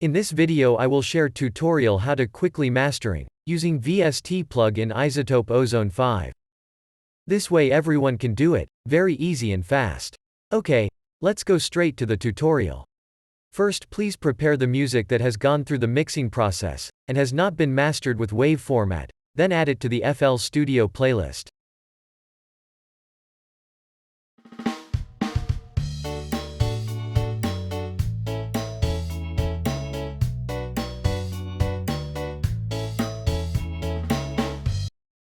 In this video I will share tutorial how to quickly mastering, using VstPlugin Izotope Ozone 5. This way everyone can do it, very easy and fast. Okay, let's go straight to the tutorial. First please prepare the music that has gone through the mixing process, and has not been mastered with WAV format, then add it to the FL Studio playlist.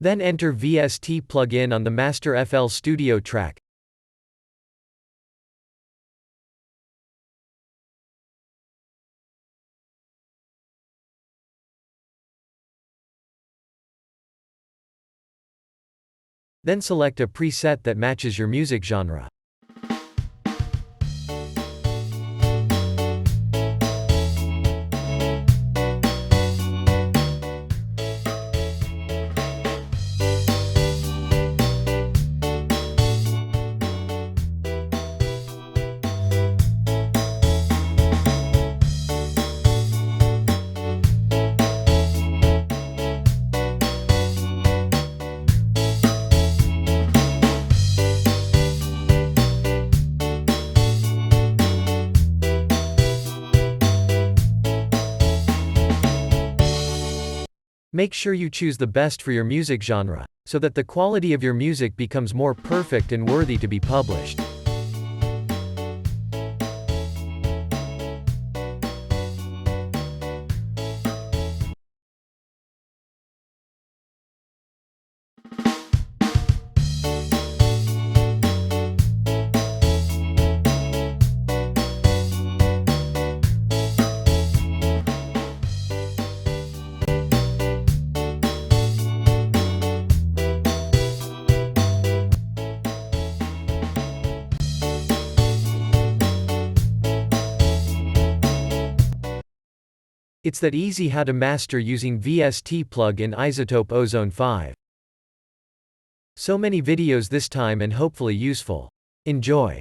Then enter VstPlugin on the master FL Studio track. Then select a preset that matches your music genre. Make sure you choose the best for your music genre, so that the quality of your music becomes more perfect and worthy to be published. It's that easy how to master using VstPlugin Izotope Ozone 5. So many videos this time and hopefully useful. Enjoy.